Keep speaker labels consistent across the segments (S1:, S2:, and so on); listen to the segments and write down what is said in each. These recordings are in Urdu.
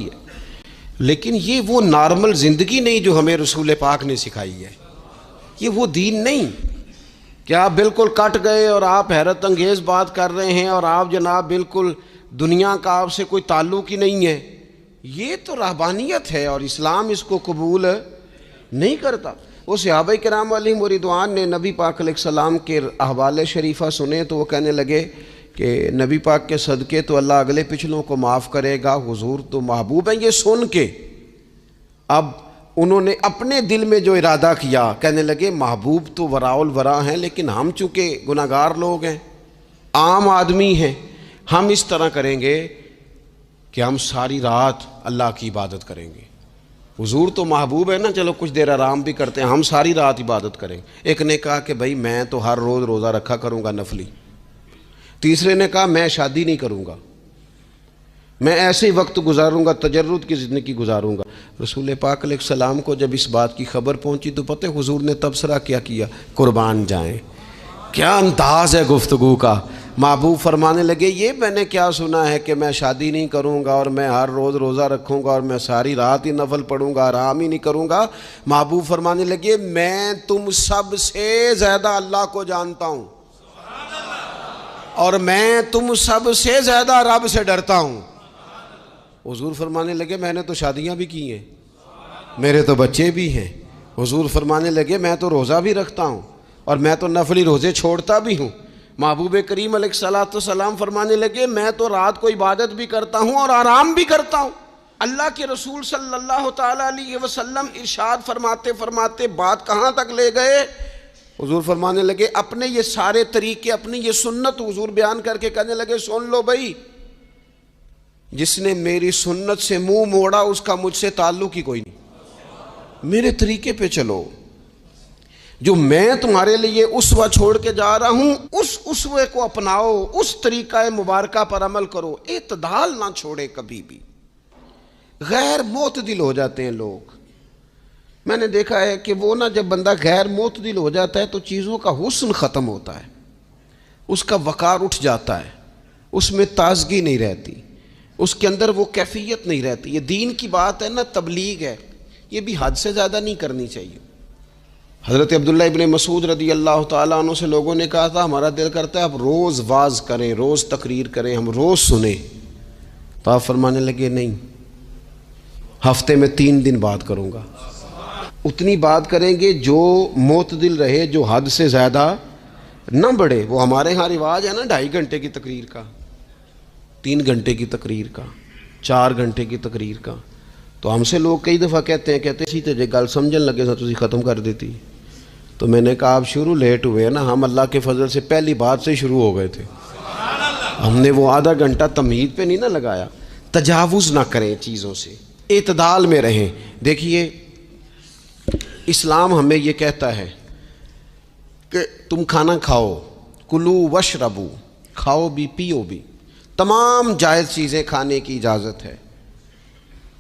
S1: ہے، لیکن یہ وہ نارمل زندگی نہیں جو ہمیں رسول پاک نے سکھائی ہے. یہ وہ دین نہیں کہ آپ بالکل کٹ گئے اور آپ حیرت انگیز بات کر رہے ہیں اور آپ جناب بالکل دنیا کا آپ سے کوئی تعلق ہی نہیں ہے. یہ تو رہبانیت ہے اور اسلام اس کو قبول نہیں کرتا. وہ صحابہ کرام علیہم رضوان نے نبی پاک علیہ السلام کے احوال شریفہ سنے تو وہ کہنے لگے کہ نبی پاک کے صدقے تو اللہ اگلے پچھلوں کو معاف کرے گا، حضور تو محبوب ہیں. یہ سن کے اب انہوں نے اپنے دل میں جو ارادہ کیا، کہنے لگے محبوب تو وراء الورا ہیں، لیکن ہم چونکہ گناہگار لوگ ہیں، عام آدمی ہیں، ہم اس طرح کریں گے کہ ہم ساری رات اللہ کی عبادت کریں گے. حضور تو محبوب ہے نا، چلو کچھ دیر آرام بھی کرتے ہیں، ہم ساری رات عبادت کریں. ایک نے کہا کہ بھائی میں تو ہر روز روزہ رکھا کروں گا نفلی. تیسرے نے کہا میں شادی نہیں کروں گا، میں ایسے ہی وقت گزاروں گا، تجرد کی زندگی گزاروں گا. رسول پاک علیہ السلام کو جب اس بات کی خبر پہنچی تو پتہ حضور نے تبصرہ کیا قربان جائیں. کیا انداز ہے گفتگو کا. محبوب فرمانے لگے یہ میں نے کیا سنا ہے کہ میں شادی نہیں کروں گا اور میں ہر روز روزہ رکھوں گا اور میں ساری رات ہی نفل پڑھوں گا، آرام ہی نہیں کروں گا. محبوب فرمانے لگے میں تم سب سے زیادہ اللہ کو جانتا ہوں اور میں تم سب سے زیادہ رب سے ڈرتا ہوں. حضور فرمانے لگے میں نے تو شادیاں بھی کی ہیں، میرے تو بچے بھی ہیں. حضور فرمانے لگے میں تو روزہ بھی رکھتا ہوں اور میں تو نفلی روزے چھوڑتا بھی ہوں. محبوب کریم علیہ الصلوۃ والسلام فرمانے لگے میں تو رات کو عبادت بھی کرتا ہوں اور آرام بھی کرتا ہوں. اللہ کے رسول صلی اللہ تعالیٰ علیہ وسلم ارشاد فرماتے فرماتے بات کہاں تک لے گئے؟ حضور فرمانے لگے اپنے یہ سارے طریقے، اپنی یہ سنت حضور بیان کر کے کہنے لگے سن لو بھائی، جس نے میری سنت سے منہ موڑا اس کا مجھ سے تعلق ہی کوئی نہیں. میرے طریقے پہ چلو، جو میں تمہارے لیے اسوہ چھوڑ کے جا رہا ہوں اس اسوے کو اپناؤ، اس طریقہ مبارکہ پر عمل کرو. اعتدال نہ چھوڑے کبھی بھی. غیر معتدل ہو جاتے ہیں لوگ. میں نے دیکھا ہے کہ وہ جب بندہ غیر معتدل ہو جاتا ہے تو چیزوں کا حسن ختم ہوتا ہے، اس کا وقار اٹھ جاتا ہے، اس میں تازگی نہیں رہتی، اس کے اندر وہ کیفیت نہیں رہتی. یہ دین کی بات ہے نا، تبلیغ ہے، یہ بھی حد سے زیادہ نہیں کرنی چاہیے. حضرت عبداللہ ابن مسعود رضی اللہ تعالیٰ عنہ سے لوگوں نے کہا تھا ہمارا دل کرتا ہے اب روز واز کریں، روز تقریر کریں، ہم روز سنیں. تو آپ فرمانے لگے نہیں، ہفتے میں 3 دن بات کروں گا. اتنی بات کریں گے جو معتدل رہے، جو حد سے زیادہ نہ بڑھے. وہ ہمارے ہاں رواج ہے نا 2.5 گھنٹے کی تقریر کا، 3 گھنٹے کی تقریر کا، 4 گھنٹے کی تقریر کا. تو ہم سے لوگ کئی دفعہ کہتے سی تے جے گل سمجھن لگے سا تسی ختم کر دیتی. تو میں نے کہا آپ شروع لیٹ ہوئے نا، ہم اللہ کے فضل سے پہلی بات سے شروع ہو گئے تھے. ہم نے وہ آدھا گھنٹہ تمہید پہ نہیں نہ لگایا. تجاوز نہ کریں چیزوں سے، اعتدال میں رہیں. دیکھیے اسلام ہمیں یہ کہتا ہے کہ تم کھانا کھاؤ، کلو وشربو، کھاؤ بھی پیو بھی، تمام جائز چیزیں کھانے کی اجازت ہے.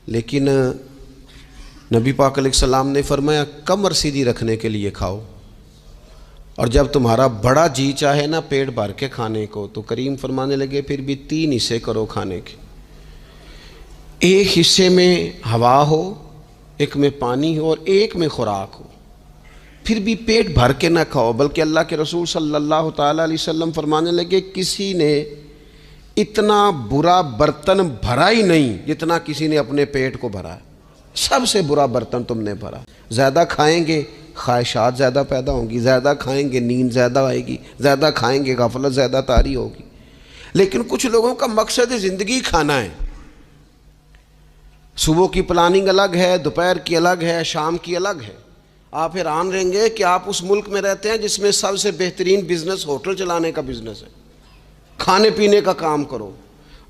S1: لیکن نبی پاک علیہ السلام نے فرمایا کمر سیدھی رکھنے کے لیے کھاؤ، اور جب تمہارا بڑا جی چاہے نا پیٹ بھر کے کھانے کو تو کریم فرمانے لگے پھر بھی 3 حصے کرو کھانے کے. ایک حصے میں ہوا ہو، ایک میں پانی ہو اور ایک میں خوراک ہو. پھر بھی پیٹ بھر کے نہ کھاؤ. بلکہ اللہ کے رسول صلی اللہ تعالیٰ علیہ وسلم فرمانے لگے کسی نے اتنا برا برتن بھرا ہی نہیں جتنا کسی نے اپنے پیٹ کو بھرا. سب سے برا برتن تم نے بھرا. زیادہ کھائیں گے خواہشات زیادہ پیدا ہوں گی، زیادہ کھائیں گے نیند زیادہ آئے گی، زیادہ کھائیں گے غفلت زیادہ طاری ہوگی. لیکن کچھ لوگوں کا مقصد زندگی کھانا ہے. صبح کی پلاننگ الگ ہے، دوپہر کی الگ ہے، شام کی الگ ہے. آپ حیران رہیں گے کہ آپ اس ملک میں رہتے ہیں جس میں سب سے بہترین بزنس ہوٹل چلانے کا بزنس ہے. کھانے پینے کا کام کرو،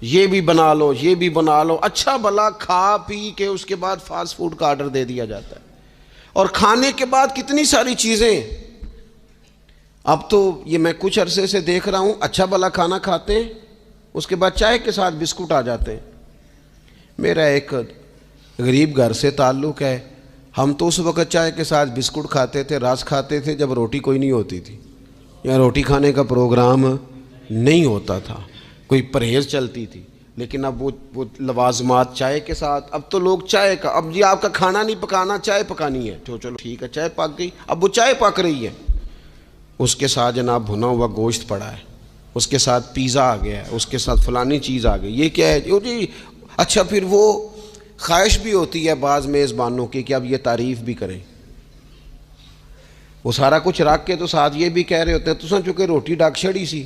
S1: یہ بھی بنا لو، یہ بھی بنا لو. اچھا بھلا کھا پی کے اس کے بعد فاسٹ فوڈ کا آرڈر دے دیا جاتا ہے. اور کھانے کے بعد کتنی ساری چیزیں. اب تو یہ میں کچھ عرصے سے دیکھ رہا ہوں اچھا بھلا کھانا کھاتے ہیں، اس کے بعد چائے کے ساتھ بسکٹ آ جاتے ہیں. میرا ایک غریب گھر سے تعلق ہے. ہم تو اس وقت چائے کے ساتھ بسکٹ کھاتے تھے، رس کھاتے تھے جب روٹی کوئی نہیں ہوتی تھی یا روٹی کھانے کا پروگرام نہیں ہوتا تھا، کوئی پرہیز چلتی تھی. لیکن اب وہ لوازمات چائے کے ساتھ، اب تو لوگ چائے کا، اب جی آپ کا کھانا نہیں پکانا، چائے پکانی ہے تو چلو ٹھیک ہے چائے پک گئی، اب وہ چائے پک رہی ہے، اس کے ساتھ جناب بھنا ہوا گوشت پڑا ہے، اس کے ساتھ پیزا آ گیا ہے، اس کے ساتھ فلانی چیز آ گئی، یہ کیا ہے جی؟ اچھا پھر وہ خواہش بھی ہوتی ہے بعض میزبانوں کی کہ اب یہ تعریف بھی کریں، وہ سارا کچھ رکھ کے تو ساتھ یہ بھی کہہ رہے ہوتے ہیں تساں چونکہ روٹی ڈاک چھڑی سی،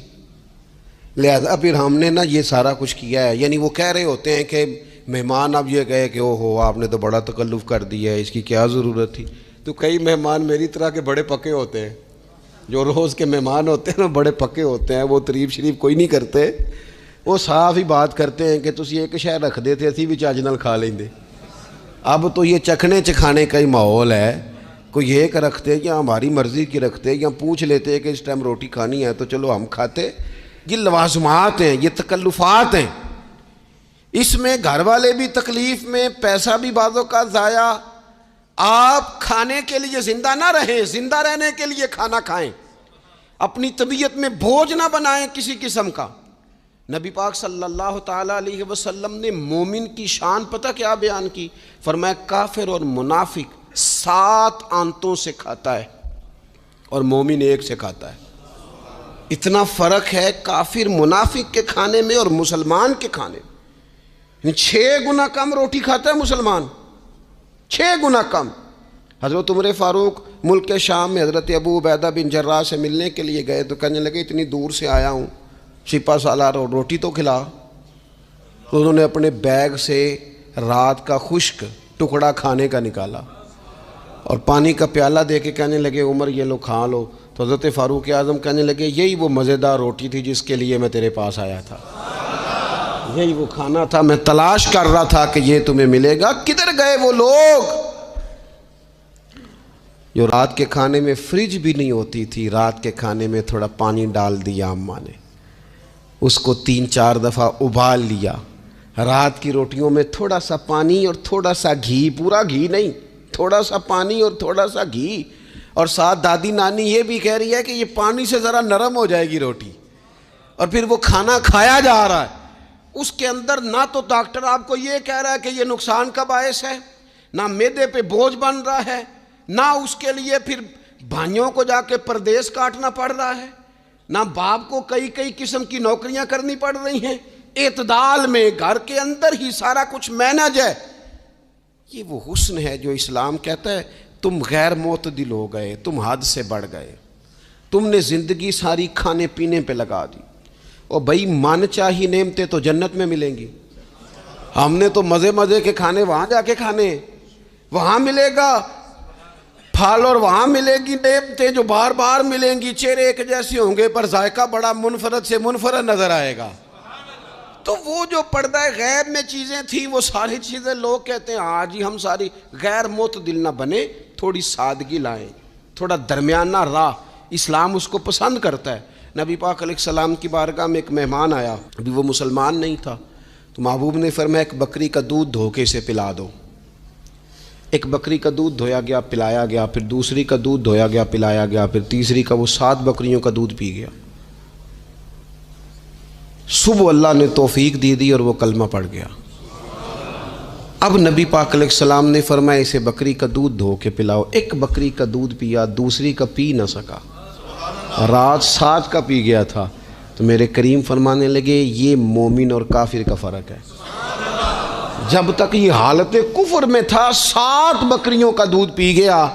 S1: لہذا پھر ہم نے نا یہ سارا کچھ کیا ہے، یعنی وہ کہہ رہے ہوتے ہیں کہ مہمان اب یہ کہے کہ او ہو آپ نے تو بڑا تکلف کر دیا ہے، اس کی کیا ضرورت تھی؟ تو کئی مہمان میری طرح کے بڑے پکے ہوتے ہیں، جو روز کے مہمان ہوتے ہیں نا بڑے پکے ہوتے ہیں، وہ تعریف شریف کوئی نہیں کرتے، وہ صاف ہی بات کرتے ہیں کہ تسی ایک شے رکھ دے تے اسی بھی چج نال کھا لیندے۔ اب تو یہ چکھنے چکھانے کا ہی ماحول ہے، کوئی ایک رکھتے یا ہماری مرضی کی رکھتے یا پوچھ لیتے کہ اس ٹائم روٹی کھانی ہے تو چلو ہم کھاتے۔ یہ لوازمات ہیں، یہ تکلفات ہیں، اس میں گھر والے بھی تکلیف میں، پیسہ بھی بعضوں کا ضائع۔ آپ کھانے کے لیے زندہ نہ رہیں، زندہ رہنے کے لیے کھانا کھائیں، اپنی طبیعت میں بوجھ نہ بنائیں کسی قسم کا۔ نبی پاک صلی اللہ تعالیٰ علیہ وسلم نے مومن کی شان پتہ کیا بیان کی؟ فرمایا کافر اور منافق 7 آنتوں سے کھاتا ہے اور مومن 1 سے کھاتا ہے۔ اتنا فرق ہے کافر منافق کے کھانے میں اور مسلمان کے کھانے میں۔ 6 گنا کم روٹی کھاتا ہے مسلمان، 6 گنا کم۔ حضرت عمر فاروق ملک کے شام میں حضرت ابو عبیدہ بن جراح سے ملنے کے لیے گئے تو کہنے لگے اتنی دور سے آیا ہوں، سپہ سالار اور روٹی تو کھلا۔ تو انہوں نے اپنے بیگ سے رات کا خشک ٹکڑا کھانے کا نکالا اور پانی کا پیالہ دے کے کہنے لگے عمر یہ لو کھا لو۔ تو حضرت فاروق اعظم کہنے لگے یہی وہ مزیدار روٹی تھی جس کے لیے میں تیرے پاس آیا تھا، یہی وہ کھانا تھا، میں تلاش کر رہا تھا کہ یہ تمہیں ملے گا۔ کدھر گئے وہ لوگ جو رات کے کھانے میں فریج بھی نہیں ہوتی تھی، رات کے کھانے میں تھوڑا پانی ڈال دیا اماں نے، اس کو 3-4 دفعہ ابال لیا، رات کی روٹیوں میں تھوڑا سا پانی اور تھوڑا سا گھی، پورا گھی نہیں، تھوڑا سا پانی اور تھوڑا سا گھی، اور ساتھ دادی نانی یہ بھی کہہ رہی ہے کہ یہ پانی سے ذرا نرم ہو جائے گی روٹی، اور پھر وہ کھانا کھایا جا رہا ہے۔ اس کے اندر نہ تو ڈاکٹر آپ کو یہ کہہ رہا ہے کہ یہ نقصان کا باعث ہے، نہ معدے پہ بوجھ بن رہا ہے، نہ اس کے لیے پھر بھائیوں کو جا کے پردیس کاٹنا پڑ رہا ہے، نہ باپ کو کئی قسم کی نوکریاں کرنی پڑ رہی ہیں، اعتدال میں گھر کے اندر ہی سارا کچھ مینج ہے۔ یہ وہ حسن ہے جو اسلام کہتا ہے تم غیر معتدل ہو گئے، تم حد سے بڑھ گئے، تم نے زندگی ساری کھانے پینے پہ لگا دی۔ اور بھائی من چاہی نعمتیں تو جنت میں ملیں گی، ہم نے تو مزے کے کھانے وہاں جا کے کھانے، وہاں ملے گا پھل اور وہاں ملے گی نعمتیں جو بار بار ملیں گی، چہرے ایک جیسے ہوں گے پر ذائقہ بڑا منفرد سے منفرد نظر آئے گا۔ تو وہ جو پردہ غیب میں چیزیں تھیں وہ ساری چیزیں لوگ کہتے ہیں ہاں جی ہم ساری غیر معتدل نہ بنے، تھوڑی سادگی لائیں، تھوڑا درمیانہ راہ، اسلام اس کو پسند کرتا ہے۔ نبی پاک علیہ السلام کی بارگاہ میں ایک مہمان آیا، ابھی وہ مسلمان نہیں تھا، تو محبوب نے فرمایا ایک بکری کا دودھ دھو کے اسے پلا دو۔ ایک بکری کا دودھ دھویا گیا، پلایا گیا، پھر دوسری کا دودھ دھویا گیا، پلایا گیا، پھر تیسری کا، وہ 7 بکریوں کا دودھ پی گیا۔ صبح اللہ نے توفیق دی اور وہ کلمہ پڑھ گیا۔ اب نبی پاک علیہ السلام نے فرمایا اسے بکری کا دودھ دھو کے پلاؤ۔ ایک بکری کا دودھ پیا، دوسری کا پی نہ سکا، رات 7 کا پی گیا تھا۔ تو میرے کریم فرمانے لگے یہ مومن اور کافر کا فرق ہے، جب تک یہ حالت کفر میں تھا 7 بکریوں کا دودھ پی گیا،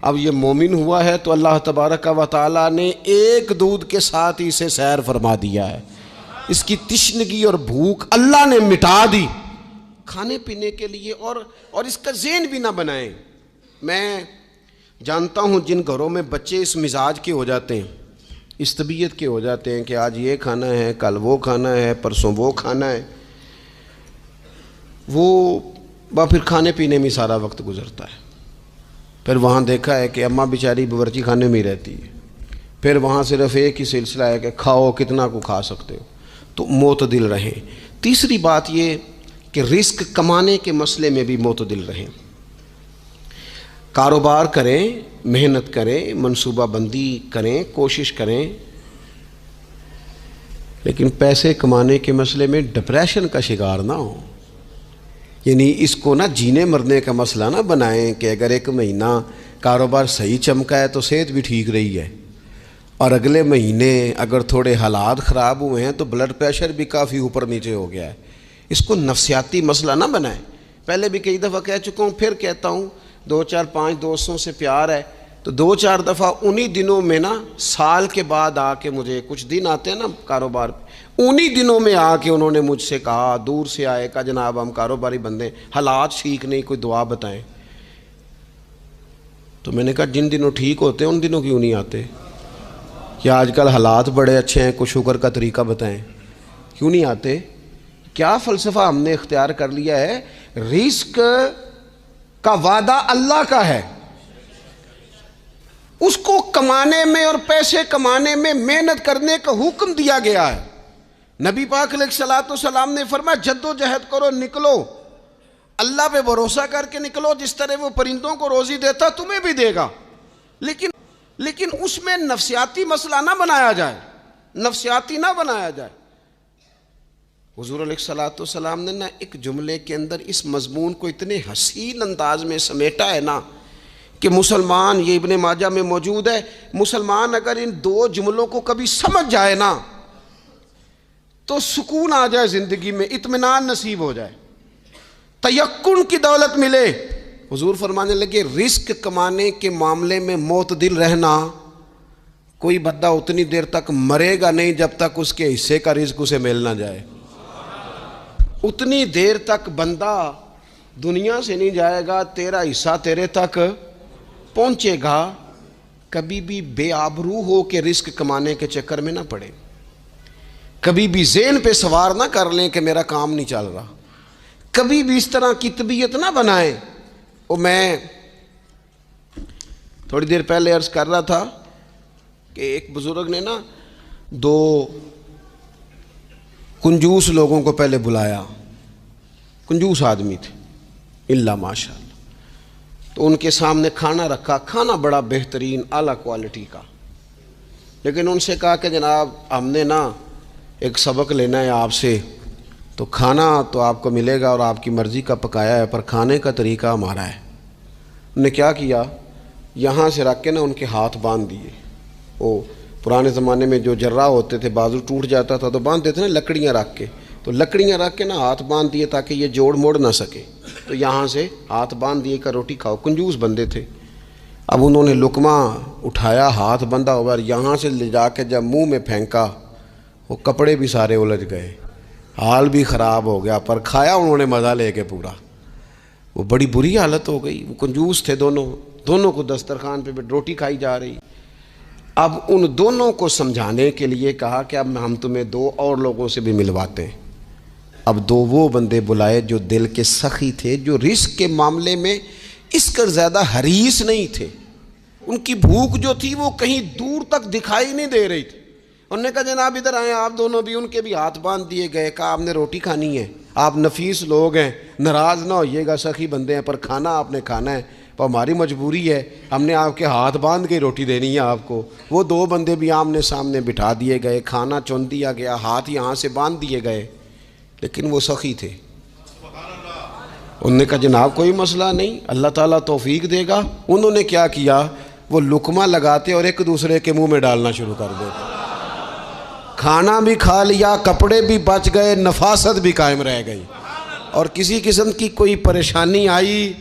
S1: اب یہ مومن ہوا ہے تو اللہ تبارک و تعالیٰ نے ایک دودھ کے ساتھ ہی اسے سیر فرما دیا ہے، اس کی تشنگی اور بھوک اللہ نے مٹا دی کھانے پینے کے لیے۔ اور اس کا ذہن بھی نہ بنائیں۔ میں جانتا ہوں جن گھروں میں بچے اس مزاج کے ہو جاتے ہیں، اس طبیعت کے ہو جاتے ہیں کہ آج یہ کھانا ہے، کل وہ کھانا ہے، پرسوں وہ کھانا ہے، وہ پھر کھانے پینے میں سارا وقت گزرتا ہے۔ پھر وہاں دیکھا ہے کہ اماں بیچاری باورچی خانے میں ہی رہتی ہے، پھر وہاں صرف ایک ہی سلسلہ ہے کہ کھاؤ کتنا کو کھا سکتے ہو۔ تو معتدل رہیں۔ تیسری بات یہ کہ رزق کمانے کے مسئلے میں بھی معتدل رہیں، کاروبار کریں، محنت کریں، منصوبہ بندی کریں، کوشش کریں لیکن پیسے کمانے کے مسئلے میں ڈپریشن کا شکار نہ ہو، یعنی اس کو نہ جینے مرنے کا مسئلہ نہ بنائیں کہ اگر ایک مہینہ کاروبار صحیح چمکا ہے تو صحت بھی ٹھیک رہی ہے، اور اگلے مہینے اگر تھوڑے حالات خراب ہوئے ہیں تو بلڈ پریشر بھی کافی اوپر نیچے ہو گیا ہے۔ اس کو نفسیاتی مسئلہ نہ بنائیں۔ پہلے بھی کئی دفعہ کہہ چکا ہوں، پھر کہتا ہوں، 2 4 5 دوستوں سے پیار ہے تو 2 4 دفعہ انہی دنوں میں نا، سال کے بعد آ کے مجھے کچھ دن آتے ہیں نا کاروبار پہ، انہی دنوں میں آ کے انہوں نے مجھ سے کہا، دور سے آئے، کہا جناب ہم کاروباری بندے، حالات ٹھیک نہیں، کوئی دعا بتائیں۔ تو میں نے کہا جن دنوں ٹھیک ہوتے ہیں ان دنوں کیوں نہیں آتے؟ یا آج کل حالات بڑے اچھے ہیں، کچھ شکر کا طریقہ بتائیں، کیوں نہیں آتے؟ کیا فلسفہ ہم نے اختیار کر لیا ہے؟ رزق کا وعدہ اللہ کا ہے، اس کو کمانے میں اور پیسے کمانے میں محنت کرنے کا حکم دیا گیا ہے۔ نبی پاک علیہ الصلوۃ والسلام نے فرمایا جد و جہد کرو، نکلو، اللہ پہ بھروسہ کر کے نکلو، جس طرح وہ پرندوں کو روزی دیتا تمہیں بھی دے گا، لیکن اس میں نفسیاتی مسئلہ نہ بنایا جائے، نفسیاتی نہ بنایا جائے۔ حضور علیہ الصلوۃ والسلام نے نا ایک جملے کے اندر اس مضمون کو اتنے حسین انداز میں سمیٹا ہے نا کہ مسلمان، یہ ابن ماجہ میں موجود ہے، مسلمان اگر ان 2 جملوں کو کبھی سمجھ جائے نا تو سکون آ جائے زندگی میں، اطمینان نصیب ہو جائے، تیقن کی دولت ملے۔ حضور فرمانے لگے رزق کمانے کے معاملے میں معتدل رہنا، کوئی بندہ اتنی دیر تک مرے گا نہیں جب تک اس کے حصے کا رزق اسے مل نہ جائے، اتنی دیر تک بندہ دنیا سے نہیں جائے گا، تیرا حصہ تیرے تک پہنچے گا۔ کبھی بھی بے آبرو ہو کے رزق کمانے کے چکر میں نہ پڑے، کبھی بھی ذہن پہ سوار نہ کر لیں کہ میرا کام نہیں چل رہا، کبھی بھی اس طرح کی طبیعت نہ بنائیں۔ اور میں تھوڑی دیر پہلے عرض کر رہا تھا کہ ایک بزرگ نے نا 2 کنجوس لوگوں کو پہلے بلایا، کنجوس آدمی تھے الا ماشاء اللہ، تو ان کے سامنے کھانا رکھا، کھانا بڑا بہترین اعلیٰ کوالٹی کا، لیکن ان سے کہا کہ جناب ہم نے نا ایک سبق لینا ہے آپ سے، تو کھانا تو آپ کو ملے گا اور آپ کی مرضی کا پکایا ہے، پر کھانے کا طریقہ ہمارا ہے۔ انہوں نے کیا کیا، یہاں سے رکھ کے نا ان کے ہاتھ باندھ دیے۔ وہ پرانے زمانے میں جو جرہ ہوتے تھے، بازو ٹوٹ جاتا تھا تو باندھ دیتے نا لکڑیاں رکھ کے، تو لکڑیاں رکھ کے نا ہاتھ باندھ دیے تاکہ یہ جوڑ موڑ نہ سکے، تو یہاں سے ہاتھ باندھ دیے کہ روٹی کھاؤ۔ کنجوس بندے تھے۔ اب انہوں نے لقمہ اٹھایا، ہاتھ بندھا ہوا، یہاں سے لے جا کے جب منہ میں پھینکا، وہ کپڑے بھی سارے الجھ گئے، حال بھی خراب ہو گیا، پر کھایا انہوں نے مزہ لے کے پورا۔ وہ بڑی بری حالت ہو گئی، وہ کنجوس تھے دونوں کو دسترخوان پہ روٹی کھائی جا رہی۔ اب ان دونوں کو سمجھانے کے لیے کہا کہ اب ہم تمہیں 2 اور لوگوں سے بھی ملواتے ہیں۔ اب 2 وہ بندے بلائے جو دل کے سخی تھے، جو رزق کے معاملے میں اس کا زیادہ حریص نہیں تھے، ان کی بھوک جو تھی وہ کہیں دور تک دکھائی نہیں دے رہی تھی۔ انہوں نے کہا جناب ادھر آئیں، آپ دونوں بھی۔ ان کے بھی ہاتھ باندھ دیے گئے، کہا آپ نے روٹی کھانی ہے، آپ نفیس لوگ ہیں، ناراض نہ ہوئیے گا، سخی بندے ہیں، پر کھانا آپ نے کھانا ہے، پر ہماری مجبوری ہے، ہم نے آپ کے ہاتھ باندھ کے روٹی دینی ہے آپ کو۔ وہ 2 بندے بھی آمنے سامنے بٹھا دیے گئے، کھانا چن دیا گیا، ہاتھ یہاں سے باندھ دیے گئے، لیکن وہ سخی تھے۔ انہوں نے کہا جناب کوئی مسئلہ نہیں، اللہ تعالیٰ توفیق دے گا۔ انہوں نے کیا کیا، وہ لقمہ لگاتے اور ایک دوسرے کے منہ میں ڈالنا شروع کر دیتے، کھانا بھی کھا لیا، کپڑے بھی بچ گئے، نفاست بھی قائم رہ گئی، اور کسی قسم کی کوئی پریشانی آئی،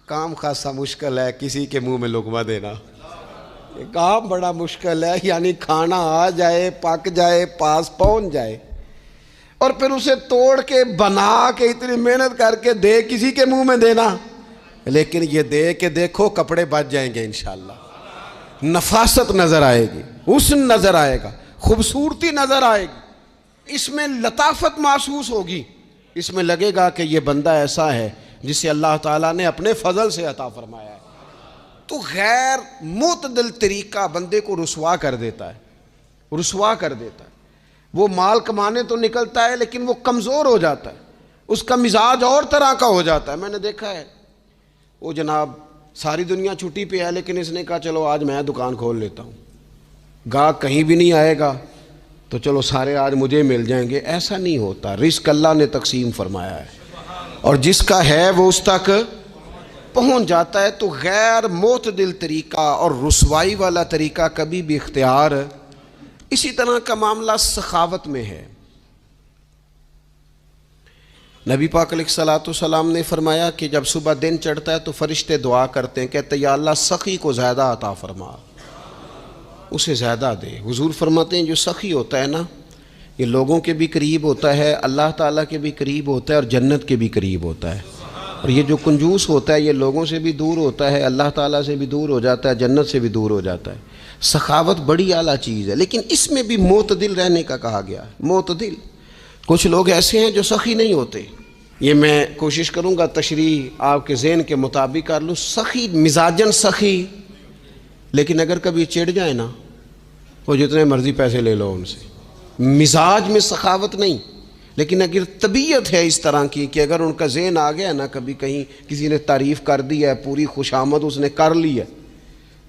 S1: کام خاصا مشکل ہے کسی کے منہ میں لقمہ دینا، یہ کام بڑا مشکل ہے، یعنی کھانا آ جائے، پک جائے، پاس پہنچ جائے، اور پھر اسے توڑ کے بنا کے اتنی محنت کر کے دے کسی کے منہ میں دینا۔ لیکن یہ دے کہ دیکھو کپڑے بچ جائیں گے انشاءاللہ، نفاست نظر آئے گی، حسن نظر آئے گا، خوبصورتی نظر آئے گی، اس میں لطافت محسوس ہوگی، اس میں لگے گا کہ یہ بندہ ایسا ہے جسے اللہ تعالیٰ نے اپنے فضل سے عطا فرمایا ہے۔ تو غیر معتدل طریقہ بندے کو رسوا کر دیتا ہے، رسوا کر دیتا ہے۔ وہ مال کمانے تو نکلتا ہے لیکن وہ کمزور ہو جاتا ہے، اس کا مزاج اور طرح کا ہو جاتا ہے۔ میں نے دیکھا ہے، وہ جناب ساری دنیا چھٹی پہ ہے لیکن اس نے کہا چلو آج میں دکان کھول لیتا ہوں، گاہک کہیں بھی نہیں آئے گا، تو چلو سارے آج مجھے مل جائیں گے، ایسا نہیں ہوتا۔ رزق اللہ نے تقسیم فرمایا ہے، اور جس کا ہے وہ اس تک پہنچ جاتا ہے۔ تو غیر معتدل طریقہ اور رسوائی والا طریقہ کبھی بھی اختیار۔ اسی طرح کا معاملہ سخاوت میں ہے۔ نبی پاک علیہ الصلوۃ والسلام نے فرمایا کہ جب صبح دن چڑھتا ہے تو فرشتے دعا کرتے ہیں، کہتے ہیں یا اللہ سخی کو زیادہ عطا فرما، اسے زیادہ دے۔ حضور فرماتے ہیں جو سخی ہوتا ہے نا، یہ لوگوں کے بھی قریب ہوتا ہے، اللہ تعالیٰ کے بھی قریب ہوتا ہے، اور جنت کے بھی قریب ہوتا ہے۔ اور یہ جو کنجوس ہوتا ہے یہ لوگوں سے بھی دور ہوتا ہے، اللہ تعالیٰ سے بھی دور ہو جاتا ہے، جنت سے بھی دور ہو جاتا ہے۔ سخاوت بڑی اعلیٰ چیز ہے، لیکن اس میں بھی معتدل رہنے کا کہا گیا ہے۔ معتدل، کچھ لوگ ایسے ہیں جو سخی نہیں ہوتے۔ یہ میں کوشش کروں گا تشریح آپ کے ذہن کے مطابق کر لوں۔ سخی مزاجن سخی، لیکن اگر کبھی چڑ جائے نا، وہ جتنے مرضی پیسے لے لو ان سے، مزاج میں سخاوت نہیں، لیکن اگر طبیعت ہے اس طرح کی کہ اگر ان کا ذہن آ گیا نا، کبھی کہیں کسی نے تعریف کر دی ہے، پوری خوشامد اس نے کر لی ہے،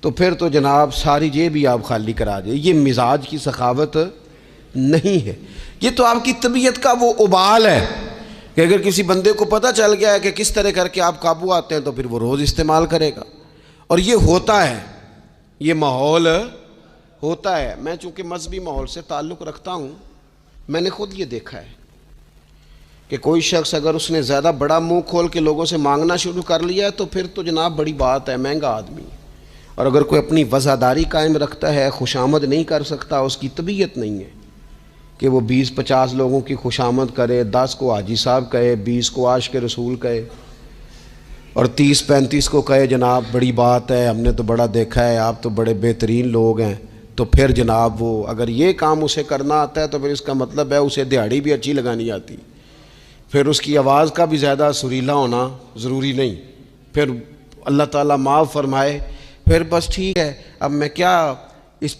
S1: تو پھر تو جناب ساری جیب بھی آپ خالی کرا دے۔ یہ مزاج کی سخاوت نہیں ہے، یہ تو آپ کی طبیعت کا وہ ابال ہے کہ اگر کسی بندے کو پتہ چل گیا ہے کہ کس طرح کر کے آپ قابو آتے ہیں تو پھر وہ روز استعمال کرے گا۔ اور یہ ہوتا ہے، یہ ماحول ہوتا ہے۔ میں چونکہ مذہبی ماحول سے تعلق رکھتا ہوں، میں نے خود یہ دیکھا ہے کہ کوئی شخص اگر اس نے زیادہ بڑا منہ کھول کے لوگوں سے مانگنا شروع کر لیا ہے تو پھر تو جناب بڑی بات ہے، مہنگا آدمی۔ اور اگر کوئی اپنی وفاداری قائم رکھتا ہے، خوشامد نہیں کر سکتا، اس کی طبیعت نہیں ہے کہ وہ 20-50 لوگوں کی خوشامد کرے، 10 کو حاجی صاحب کہے، 20 کو عاشق رسول کہے، اور 30-35 کو کہے جناب بڑی بات ہے، ہم نے تو بڑا دیکھا ہے، آپ تو بڑے بہترین لوگ ہیں۔ تو پھر جناب وہ اگر یہ کام اسے کرنا آتا ہے تو پھر اس کا مطلب ہے اسے دہاڑی بھی اچھی لگانی آتی، پھر اس کی آواز کا بھی زیادہ سریلا ہونا ضروری نہیں۔ پھر اللہ تعالیٰ معاف فرمائے، پھر بس ٹھیک ہے، اب میں کیا اس پر